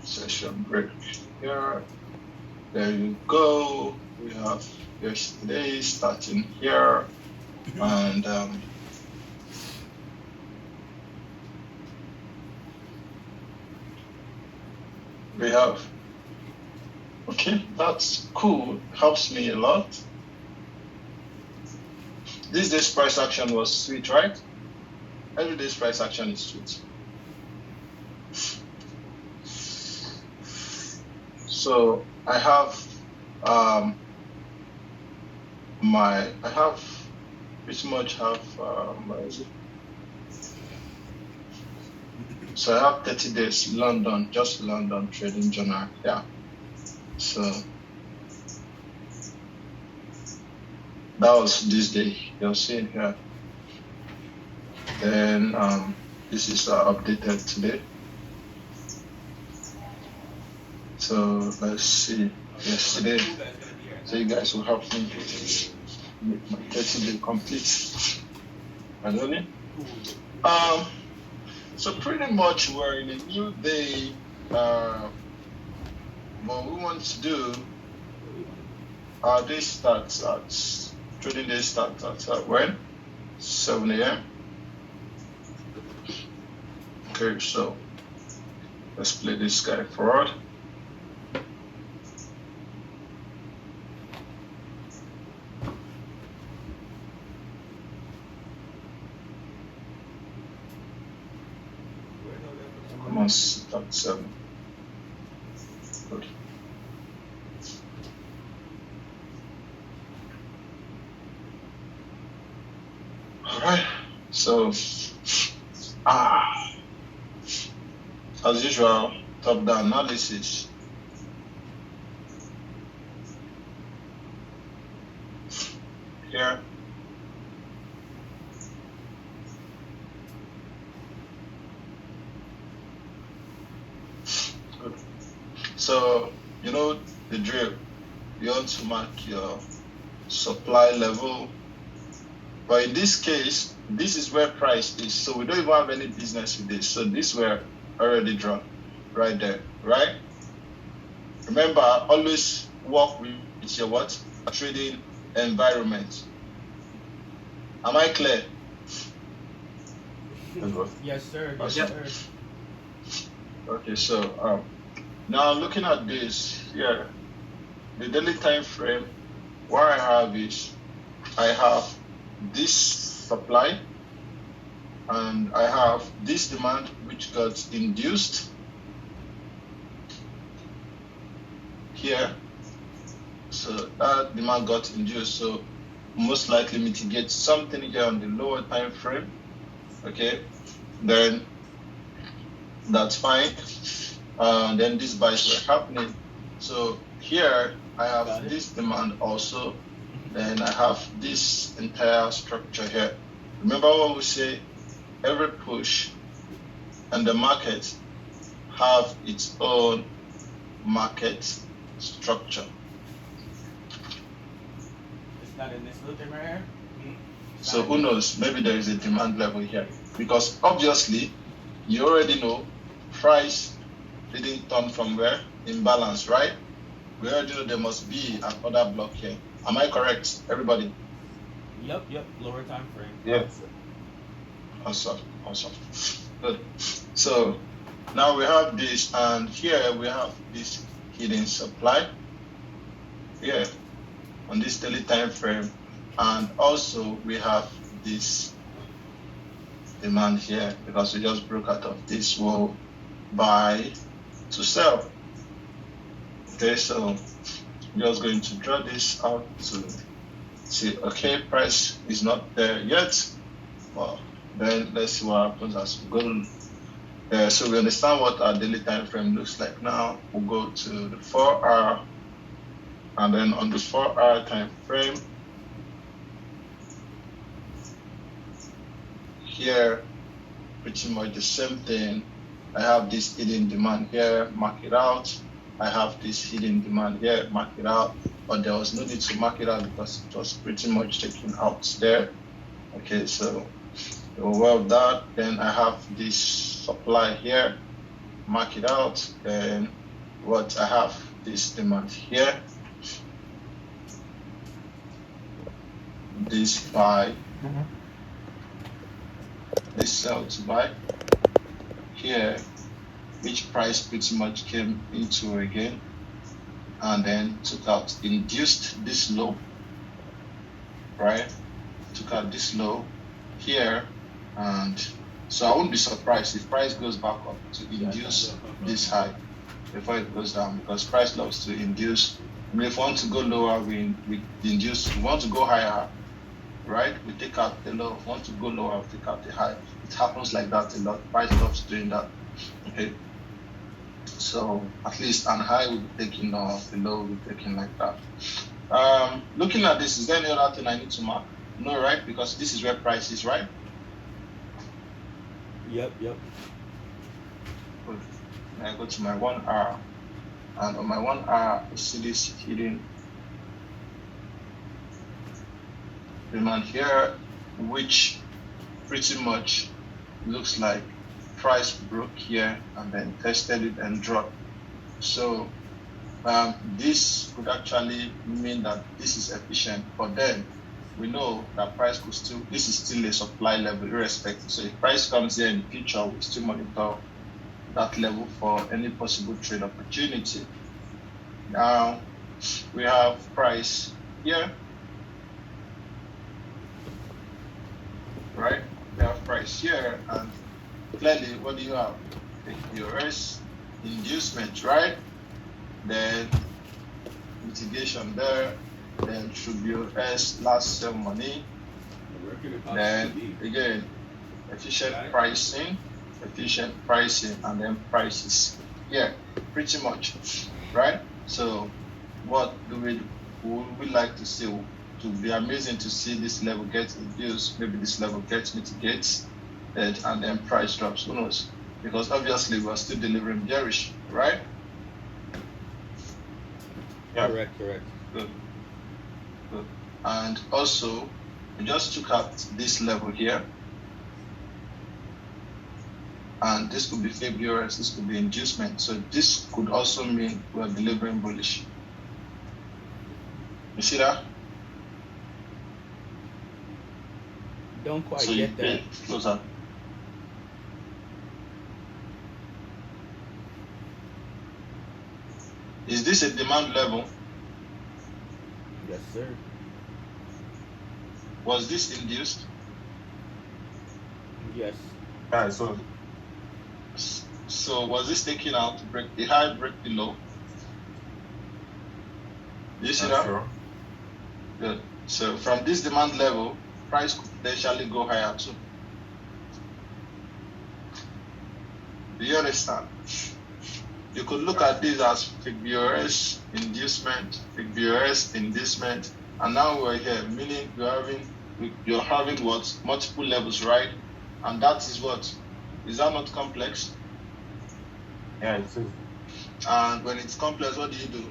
session break here. There you go. We have yesterday starting here, and we have. Okay, that's cool. Helps me a lot. This day's price action was sweet, right? Every day's price action is sweet. So I have pretty much have where is it? So I have 30 days London, just London trading journal. Yeah. So that was this day you're seeing here. Then this is updated today. So let's see yesterday. So you guys will help me make my 30 day complete. I don't know. So pretty much we're in a new day. What we want to do, our day starts at trading day starts at when? 7 a.m. Okay, so let's play this guy forward. Come on, start 7. Good. All right. So, as usual, top-down analysis. Here. Good. So, you know the drill. You want to mark your supply level. But in this case, this is where price is. So we don't even have any business with this. So this were already drawn right there, right? Remember, always work with your what? Trading environment. Am I clear? Yes, sir. Yes, Okay. sir. Okay, so now looking at this here, the daily time frame, what I have is I have this supply and I have this demand which got induced here. So that demand got induced, so most likely mitigate something here on the lower time frame. Okay, then that's fine. Then these buys were happening. So here I have this demand also. Then I have this entire structure here. Remember what we say, every push and the market have its own market structure. It's not in this little thing right here? So who knows, maybe there is a demand level here. Because obviously, you already know price didn't turn from where? Imbalance, right? We already know there must be another block here. Am I correct, everybody? Yep, lower time frame. Yeah. Awesome. Good. So now we have this, and here we have this hidden supply here on this daily time frame, and also we have this demand here because we just broke out of this wall buy to sell. Okay, so I'm just going to draw this out to see, okay, price is not there yet. Well, then let's see what happens as we go. So we understand what our daily time frame looks like now. We'll go to the 4-hour, and then on the 4-hour time frame, here, pretty much the same thing. I have this hidden demand here, mark it out. I have this hidden demand here, mark it out. But there was no need to mark it out because it was pretty much taken out there. Okay, so we're aware of that. Then I have this supply here. mark it out. Then what I have this demand here, this buy, this sell to buy here, which price pretty much came into again and then took out, induced this low, right? Took out this low here, and so I won't be surprised if price goes back up to induce this high before it goes down, because price loves to induce. I mean, if we want to go lower, we induce. If we want to go higher, right, we take out the low. If we want to go lower, we take out the high. It happens like that a lot. Price loves doing that. Okay, so at least on high will be taking off, the low will be taking like that. Looking at this, is there any other thing I need to mark? No, right? Because this is where price is, right? Yep. Good. I go to my 1 hour, and on my 1 hour, I see this hidden demand here, which pretty much looks like price broke here and then tested it and dropped. So this could actually mean that this is efficient, but then we know that price could still, this is still a supply level irrespective. So if price comes here in the future, we still monitor that level for any possible trade opportunity. Now we have price here, right? We have price here, and clearly what do you have? POS inducement, right? Then mitigation there, then POS last sell money, then again efficient pricing, and then prices. Yeah, pretty much, right? So what would we like to see? To be amazing to see this level get induced, maybe this level gets mitigates, and then price drops. Who knows? Because obviously we are still delivering bearish, right? Yeah. Correct. Good. And also, we just took out this level here, and this could be February, this could be inducement. So this could also mean we're delivering bullish. You see that? Don't quite get that. Closer. Is this a demand level? Yes, sir. Was this induced? Yes. Alright, so was this taken out to break the high, break the low? Do you see that? Sure. Good. So from this demand level, price could potentially go higher too. Do you understand? You could look at this as POS inducement, and now we're here, meaning you're having what? Multiple levels, right? And that is what? Is that not complex? Yeah, it is. And when it's complex, what do you do?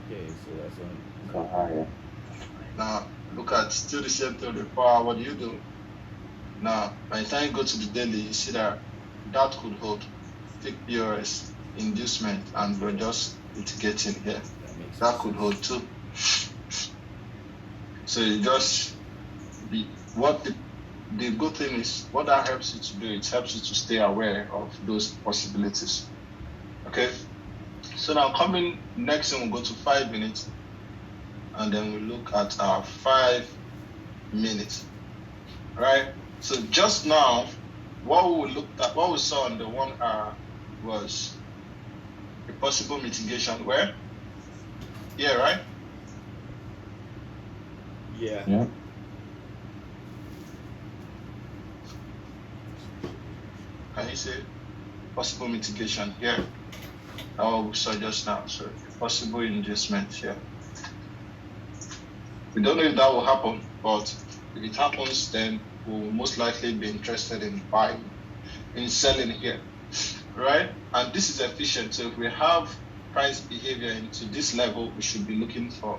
Okay, so that's on. Go higher. Now look at still the same thing with power. What do you do? Now by the time you go to the daily, you see that could hold. Take POS inducement, and we're just mitigating here. That could hold too. So you just the good thing is what that helps you to do. It helps you to stay aware of those possibilities. Okay. So now coming next, thing we'll go to 5 minutes, and then we look at our 5 minutes. Right. So just now, what we saw on the 1 hour was a possible mitigation where? Yeah, right? Yeah. Can you say possible mitigation here? Oh, we saw just now. So possible inducement here. We don't know if that will happen, but if it happens, then we'll most likely be interested in buying, in selling here, right? And this is efficient. So if we have price behavior into this level, we should be looking for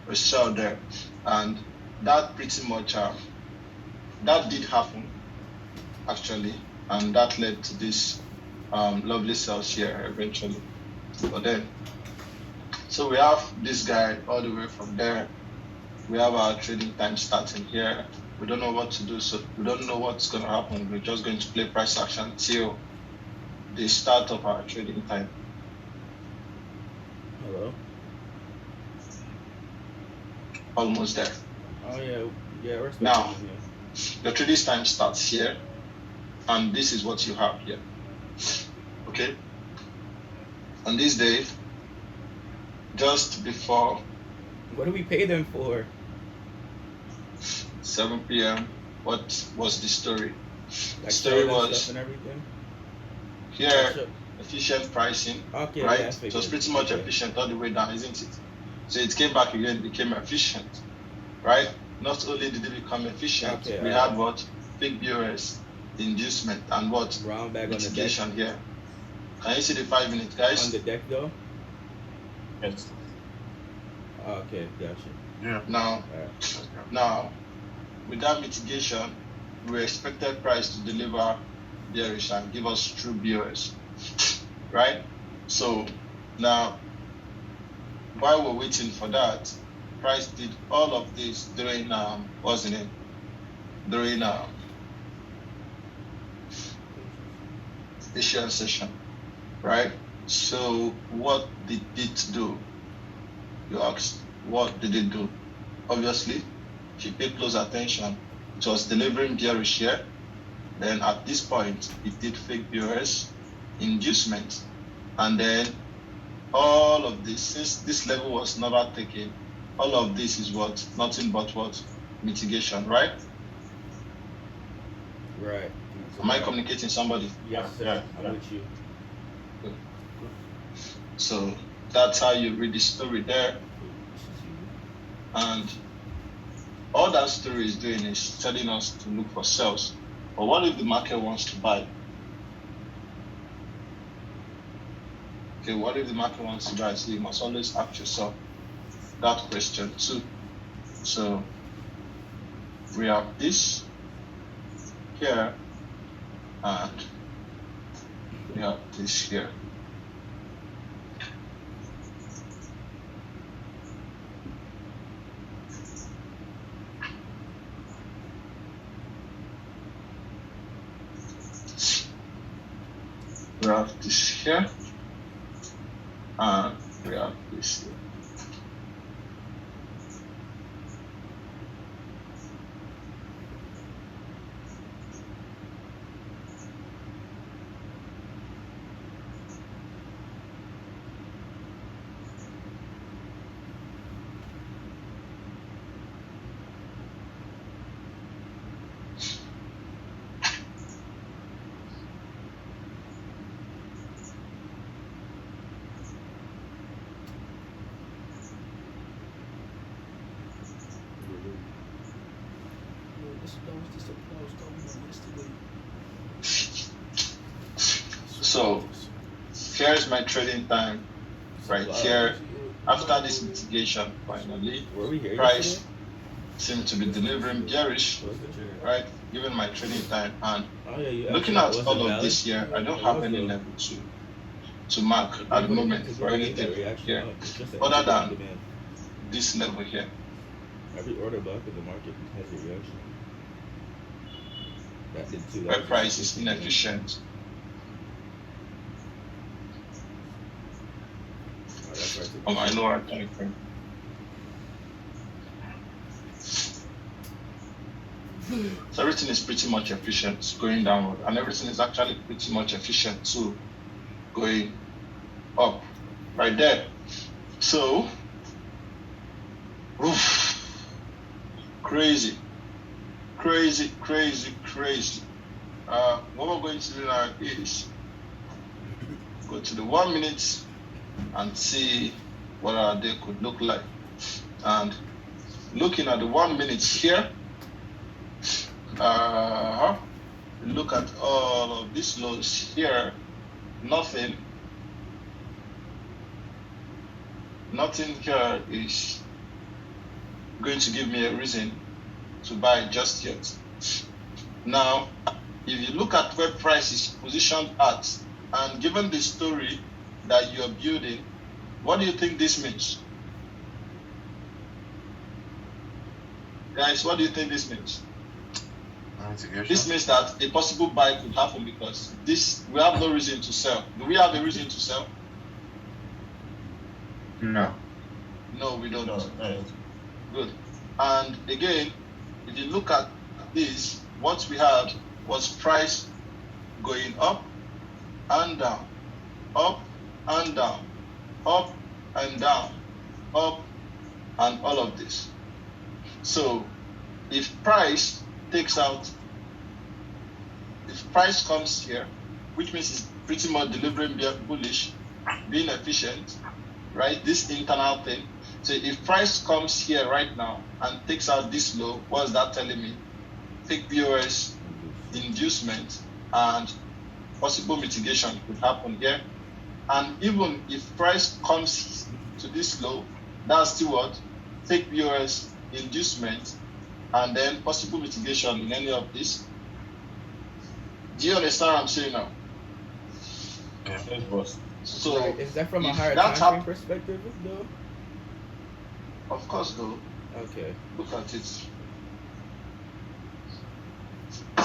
a sell there, and that pretty much that did happen actually, and that led to this lovely sells here eventually. But then, so we have this guy all the way from there. We have our trading time starting here. We don't know what to do, so we don't know what's going to happen. We're just going to play price action till the start of our trading time. Hello. Almost there. Oh yeah. We're Now, here. the trading time starts here, and this is what you have here. Okay. On this day, just before. What do we pay them for? 7 p.m. What was the story? Like the story was stuff and everything? here efficient pricing, okay, right? Yeah, it was pretty much efficient all the way down, isn't it? So it came back again, became efficient, right? Not only did it become efficient, we had what? Big BOS, inducement, and what? Brown bag mitigation on the deck. Here. Can you see the 5 minutes, guys? On the deck though? Yes. Okay, gotcha. Yeah. Now, with that mitigation, we expected price to deliver bearish and give us true BOS, right? So now, while we're waiting for that, price did all of this during during Asian session, right? So what did it do? You asked, what did it do? Obviously, if you pay close attention, it was delivering bearish here. Then at this point, it did fake BOS, inducement, and then all of this, since this level was never taken, all of this is what? Nothing but what? Mitigation, right? Right. Am I communicating somebody? Yes, sir. I'm with you. So that's how you read the story there. And all that story is doing is telling us to look for sales. But what if the market wants to buy? Okay, what if the market wants to buy? So you must always ask yourself that question too. So we have this here, and we have this here. We have this here, and we have this here. So here's my trading time right here. After this mitigation, finally, price seems to be delivering bearish, right? Given my trading time, and looking at all of this here, I don't have any level to mark at the moment for anything here, other than this level here. Every order block in the market has a reaction. That did too. Where price is inefficient. On my lower time frame. So everything is pretty much efficient going downward, and everything is actually pretty much efficient too going up right there. So crazy. What we're going to do now is go to the 1 minute and see what our day could look like. And looking at the 1 minute here, look at all of these lows here. Nothing here is going to give me a reason to buy just yet. Now, if you look at where price is positioned at, And given the story that you're building, what do you think this means? Guys, what do you think this means? This means that a possible buy could happen because we have no reason to sell. Do we have a reason to sell? No. No, we don't. No. Good. And again, if you look at this, what we had was price going up and down, up and down, up and down, up, and all of this. So if price comes here, which means it's pretty much delivering bullish, being efficient, right? This internal thing. So if price comes here right now and takes out this low, what's that telling me? Fake POS inducement and possible mitigation could happen here. And even if price comes to this low, that's still what? Fake POS inducement and then possible mitigation in any of this. Do you understand what I'm saying now? Yeah, yes, boss. So right. Is that from a if higher that time frame perspective, though? Of course, though. Okay. Look at it. I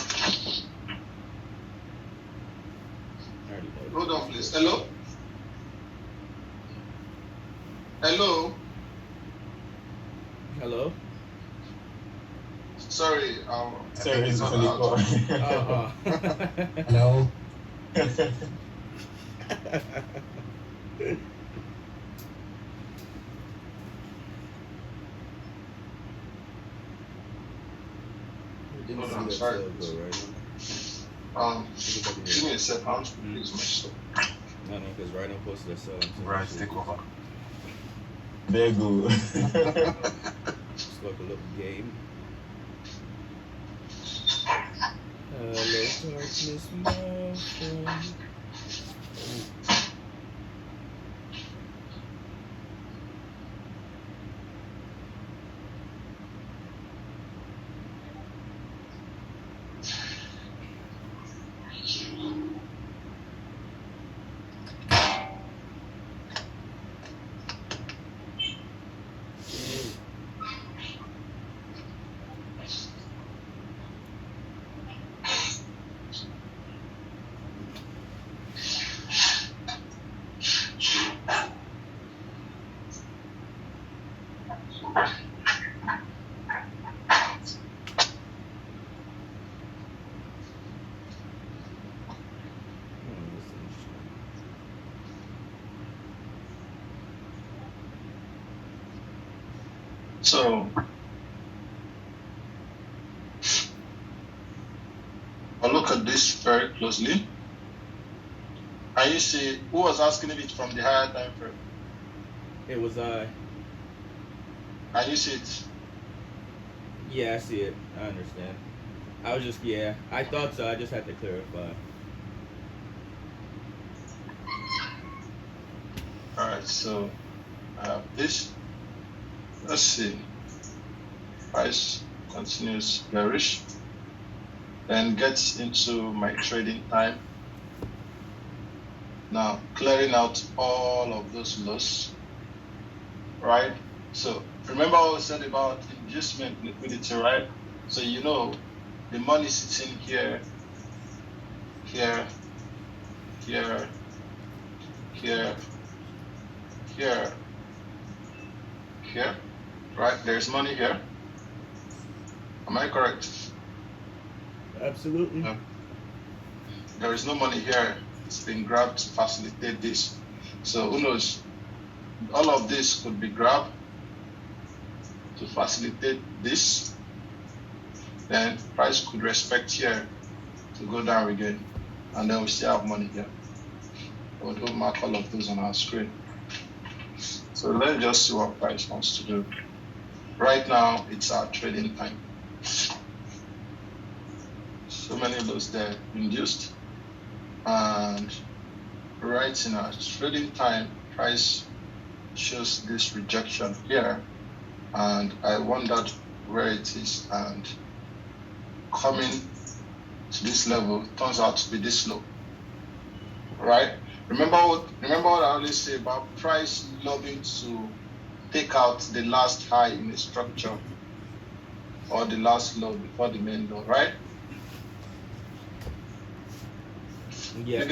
already know. Hold on, please. Hello? Hello? Hello? Sorry. Sorry, it's not only out. call. Hello? Hold on, sorry. Give me a second. Please, myself. No, because Rhino posted a sell. Right, take over. There you go. Just like a little game. Hello, darkness, my friend. So, I'll look at this very closely. And you see, who was asking if it's from the higher time frame? It was And you see it. Yeah, I see it. I understand. I was just I thought so. I just had to clarify. Alright, so I have this. Let's see. Price continues bearish. Then gets into my trading time. Now clearing out all of those lows. Right? So remember what I said about inducement liquidity, right? So you know the money sitting here, here, here, here, here, here, right? There's money here. Am I correct? Absolutely. Yeah. There is no money here. It's been grabbed to facilitate this. So who knows? All of this could be grabbed to facilitate this. Then price could respect here to go down again. And then we still have money here. We'll do mark all of those on our screen. So let's just see what price wants to do. Right now, it's our trading time. So many lows there induced. And right in our trading time, price shows this rejection here. And I wondered where it is. And coming to this level turns out to be this low. right? Remember what I always say about price loving to take out the last high in the structure or the last low before the main low, right? Yeah.